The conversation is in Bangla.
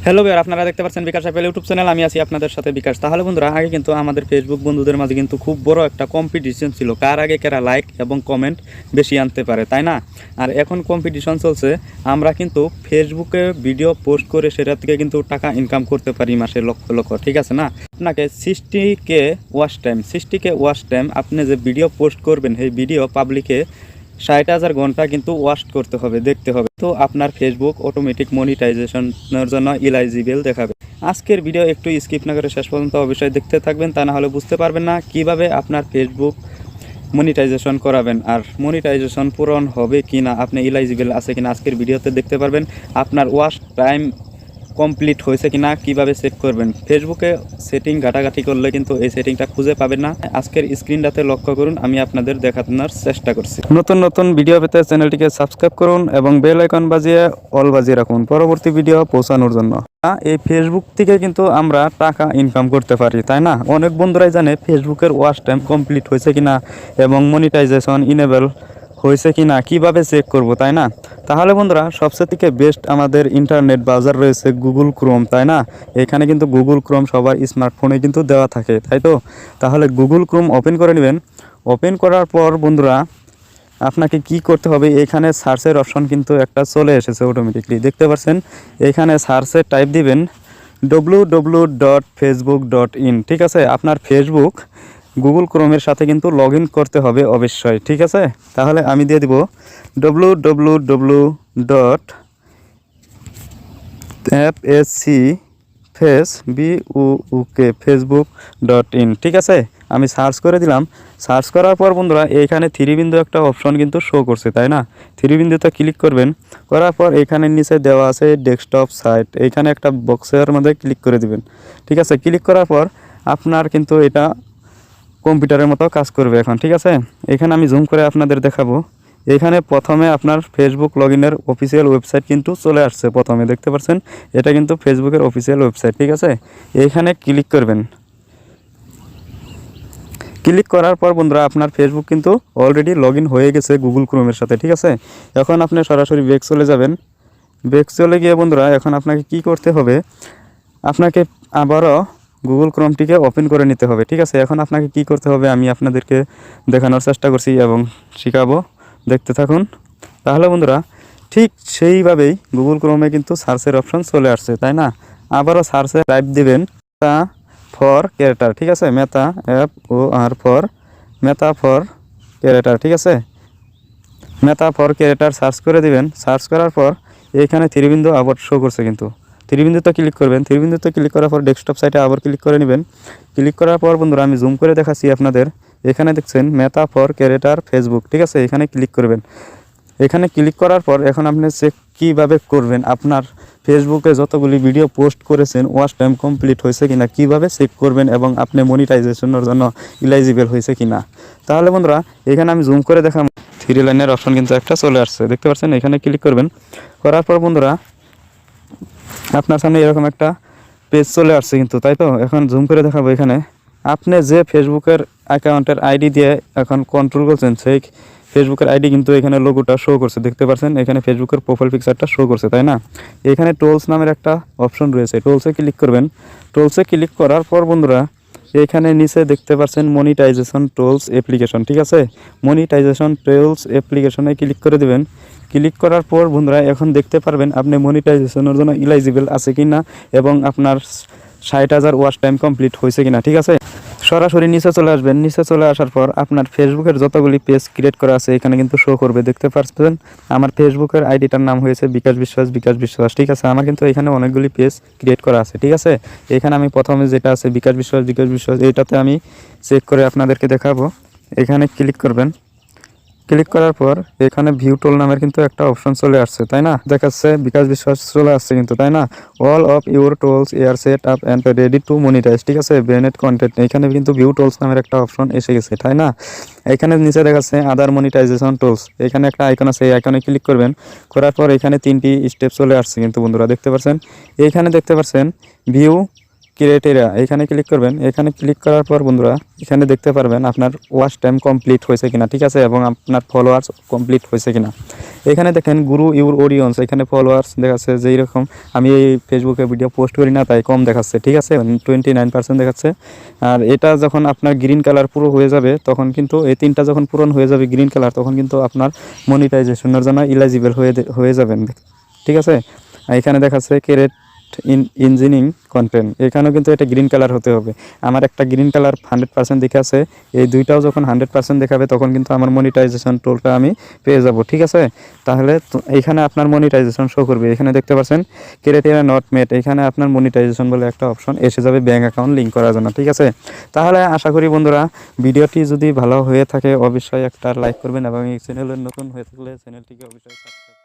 হ্যালো ভাইয়া, আপনারা দেখতে পাচ্ছেন বিকাশ অ্যাপেল ইউটিউব চ্যানেল। আমি আছি আপনাদের সাথে বিকাশ। তাহলে বন্ধুরা, আগে কিন্তু আমাদের ফেসবুক বন্ধুদের মাঝে কিন্তু খুব বড় একটা কম্পিটিশন ছিল, কার আগে কারা লাইক এবং কমেন্ট বেশি আনতে পারে, তাই না? আর এখন কম্পিটিশন চলছে, আমরা কিন্তু ফেসবুকে ভিডিও পোস্ট করে সেটা থেকে কিন্তু টাকা ইনকাম করতে পারি মাসে লক্ষ লক্ষ, ঠিক আছে না? আপনাকে 60K ওয়াচ টাইম আপনি যে ভিডিও পোস্ট করবেন, সেই ভিডিও পাবলিকে 60,000 ঘন্টা কিন্তু ওয়াচ করতে হবে, দেখতে হবে। তো আপনার ফেসবুক অটোমেটিক মনিটাইজেশনের জন্য এলিজিবল দেখাবে। আজকের ভিডিও একটু স্কিপ না করে শেষ পর্যন্ত অবশ্যই দেখতে থাকবেন, তা না হলে বুঝতে পারবেন না কিভাবে আপনার ফেসবুক মনিটাইজেশন করাবেন আর মনিটাইজেশন পূরণ হবে কি না, আপনি এলিজিবল আছে কিনা আজকের ভিডিওতে দেখতে পারবেন। আপনার ওয়াচ টাইম কমপ্লিট হয়েছে কিনা কিভাবে চেক করবেন। ফেসবুকে সেটিং ঘাটাঘাটি করলে কিন্তু এই সেটিংটা খুঁজে পাবেন না। আজকের স্ক্রিনটাতে লক্ষ্য করুন, আমি আপনাদের দেখানোর চেষ্টা করছি। নতুন নতুন ভিডিও পেতে চ্যানেলটিকে সাবস্ক্রাইব করুন এবং বেল আইকন বাজিয়ে অল বাজিয়ে রাখুন পরবর্তী ভিডিও পৌঁছানোর জন্য। এই ফেসবুক থেকে কিন্তু আমরা টাকা ইনকাম করতে পারি, তাই না? অনেক বন্ধুরাই জানে ফেসবুকের ওয়াচ টাইম কমপ্লিট হয়েছে কিনা এবং মনিটাইজেশন ইনেবল হয়েছে কি না কীভাবে চেক করব, তাই না? তাহলে বন্ধুরা, সবচেয়ে থেকে বেস্ট আমাদের ইন্টারনেট ব্রাউজার রয়েছে গুগল ক্রোম, তাই না? এখানে কিন্তু গুগল ক্রোম সবার স্মার্টফোনে কিন্তু দেওয়া থাকে, তাই তো? তাহলে গুগল ক্রোম ওপেন করে নেবেন। ওপেন করার পর বন্ধুরা, আপনাকে কি করতে হবে, এখানে সার্চের অপশন কিন্তু একটা চলে এসেছে অটোমেটিকলি, দেখতে পাচ্ছেন? এখানে সার্চে টাইপ দিবেন www.facebook.in, ঠিক আছে? আপনার ফেসবুক গুগল ক্রোমের সাথে কিন্তু লগ ইন করতে হবে অবশ্যই, ঠিক আছে? তাহলে আমি দিয়ে দিব www.facebook.in, ঠিক আছে? আমি সার্চ করে দিলাম। সার্চ করার পর বন্ধুরা, এইখানে থ্রি বিন্দু একটা অপশন কিন্তু শো করছে, তাই না? থ্রি বিন্দুতে ক্লিক করবেন। করার পর এখানে নিচে দেওয়া আছে ডেস্কটপ সাইট, এইখানে একটা বক্সের মধ্যে ক্লিক করে দিবেন, ঠিক আছে? ক্লিক করার পর আপনার কিন্তু এটা কম্পিউটারের মতো কাজ করবে এখন, ঠিক আছে? এখানে আমি জুম করে আপনাদের দেখাবো। এখানে প্রথমে আপনার ফেসবুক লগইনের অফিসিয়াল ওয়েবসাইট কিন্তু চলে আসছে, প্রথমে দেখতে পাচ্ছেন এটা কিন্তু ফেসবুকের অফিসিয়াল ওয়েবসাইট, ঠিক আছে? এইখানে ক্লিক করবেন। ক্লিক করার পর বন্ধুরা, আপনার ফেসবুক কিন্তু অলরেডি লগ ইন হয়ে গেছে গুগল ক্রোমের সাথে, ঠিক আছে? এখন আপনি সরাসরি ব্যাক চলে যাবেন। ব্যাক চলে গিয়ে বন্ধুরা, এখন আপনাকে কি করতে হবে, আপনাকে আবারও গুগল ক্রোমটিকে ওপেন করে নিতে হবে, ঠিক আছে? এখন আপনাকে কি করতে হবে আমি আপনাদেরকে দেখানোর চেষ্টা করছি এবং শিখাবো, দেখতে থাকুন। তাহলে বন্ধুরা, ঠিক সেইভাবেই গুগল ক্রোমে কিন্তু সার্চের অপশন চলে আসছে, তাই না? আবারও সার্চে টাইপ দিবেন মেটা ফর ক্যারেক্টার, ঠিক আছে? মেটা FOR for meta for character, ঠিক আছে? মেটা ফর ক্যারেক্টার সার্চ করে দিবেন। সার্চ করার পর এইখানে থ্রি বিন্দু আবার শো করছে, কিন্তু থ্রি বিন্দুতে ক্লিক করবেন। থ্রি বিন্দুতে ক্লিক করার পর ডেস্কটপ সাইটে আবার ক্লিক করে নেবেন। ক্লিক করার পর বন্ধুরা, আমি জুম করে দেখাচ্ছি আপনাদের। এখানে দেখছেন মেটা ফর ক্যারেক্টার ফেসবুক, ঠিক আছে? এখানে ক্লিক করবেন। এখানে ক্লিক করার পর এখন আপনি চেক কীভাবে করবেন, আপনার ফেসবুকে যতগুলি ভিডিও পোস্ট করেছেন ওয়াচ টাইম কমপ্লিট হয়েছে কিনা কীভাবে চেক করবেন এবং আপনি মনিটাইজেশনের জন্য এলিজিবল হয়েছে কিনা। তাহলে বন্ধুরা, এখানে আমি জুম করে দেখাম, থ্রি লাইনের অপশন কিন্তু একটা চলে আসছে, দেখতে পাচ্ছেন? এখানে ক্লিক করবেন। করার পর বন্ধুরা, আপনার সামনে এরকম একটা পেজ চলে আসছে কিন্তু, তাই তো? এখন জুম করে দেখাবো। এখানে আপনি যে ফেসবুকের অ্যাকাউন্টের আইডি দিয়ে এখন কন্ট্রোল করছেন, সেই ফেসবুকের আইডি কিন্তু এখানে লোগোটা শো করছে, দেখতে পাচ্ছেন? এখানে ফেসবুকের প্রোফাইল পিকচারটা শো করছে, তাই না? এখানে টোলস নামের একটা অপশন রয়েছে, টোলসে ক্লিক করবেন। টোলসে ক্লিক করার পর বন্ধুরা, এখানে নিচে দেখতে পাচ্ছেন মনিটাইজেশন টোলস অ্যাপ্লিকেশন, ঠিক আছে? মনিটাইজেশন টোলস অ্যাপ্লিকেশনে ক্লিক করে দেবেন। ক্লিক করার পর বন্ধুরা, এখন দেখতে পারবেন আপনি মনিটাইজেশনের জন্য এলিজিবল আছে কি না এবং আপনার 60,000 ওয়াচ টাইম কমপ্লিট হয়েছে কিনা, ঠিক আছে? সরাসরি নিচে চলে আসবেন। নিচে চলে আসার পর আপনার ফেসবুকের যতগুলি পেজ ক্রিয়েট করা আছে এখানে কিন্তু শো করবে, দেখতে পাচ্ছেন? আমার ফেসবুকের আইডিটার নাম হয়েছে বিকাশ বিশ্বাস, ঠিক আছে? আমার কিন্তু এখানে অনেকগুলি পেজ ক্রিয়েট করা আছে, ঠিক আছে? এখানে আমি প্রথমে যেটা আছে বিকাশ বিশ্বাস, এইটাতে আমি চেক করে আপনাদেরকে দেখাবো। এখানে ক্লিক করবেন। ক্লিক করার পর এখানে ভিউ টোল নামের কিন্তু একটা অপশন চলে আসছে, তাই না? দেখাচ্ছে বিকাশ বিশ্বাস চলে আসছে কিন্তু, তাই না? All of your tools are set up and ready to monetise, ঠিক আছে? বেনেট কন্টেন্ট, এখানে কিন্তু ভিউ টোলস নামের একটা অপশন এসে গেছে, তাই না? এখানে নিচে দেখাচ্ছে আদার মনিটাইজেশন টোলস, এখানে একটা আইকন আছে, এই আইকনে ক্লিক করবেন। করার পর এখানে তিনটি স্টেপ চলে আসছে কিন্তু বন্ধুরা, দেখতে পাচ্ছেন? এইখানে দেখতে পাচ্ছেন ভিউ ক্রাইটেরিয়া এখানে ক্লিক করবেন। এখানে ক্লিক করার পর বন্ধুরা এখানে দেখতে পারবেন আপনার ওয়াচ টাইম কমপ্লিট হয়েছে কিনা, ঠিক আছে, এবং আপনার ফলোয়ার্স কমপ্লিট হয়েছে কিনা। এখানে দেখেন গুরু ইউর অডিয়েন্স, এখানে ফলোয়ার্স দেখাচ্ছে যেই রকম আমি এই ফেসবুকে ভিডিও পোস্ট করি না তাই কম দেখাচ্ছে, ঠিক আছে, 29% দেখাচ্ছে। আর এটা যখন আপনার গ্রিন কালার পুরো হয়ে যাবে তখন কিন্তু এই তিনটা যখন পূরণ হয়ে যাবে গ্রিন কালার, তখন কিন্তু আপনার মনিটাইজেশনের জন্য এলিজিবল হয়ে যাবেন, ঠিক আছে। আর এখানে দেখাচ্ছে ক্রিয়েট ইঞ্জিনিয়ারিং কন্টেন্ট, এখানেও কিন্তু এটা গ্রিন কালার হতে হবে। আমার একটা গ্রিন কালার 100% দেখাচ্ছে, এই দুইটাও যখন 100% দেখাবে তখন কিন্তু আমার মনিটাইজেশন টোলটা আমি পেয়ে যাব, ঠিক আছে। তাহলে এখানে আপনার মনিটাইজেশন শো করবে। এখানে দেখতে পাচ্ছেন ক্রাইটেরিয়া নট মেট, এখানে আপনার মনিটাইজেশন বলে একটা অপশন এসে যাবে ব্যাঙ্ক অ্যাকাউন্ট লিঙ্ক করার জন্য, ঠিক আছে। তাহলে আশা করি বন্ধুরা ভিডিওটি যদি ভালো হয়ে থাকে অবশ্যই একটা লাইক করবেন এবং এই চ্যানেলে নতুন হয়ে থাকলে চ্যানেলটিকে অবশ্যই সাবস্ক্রাইব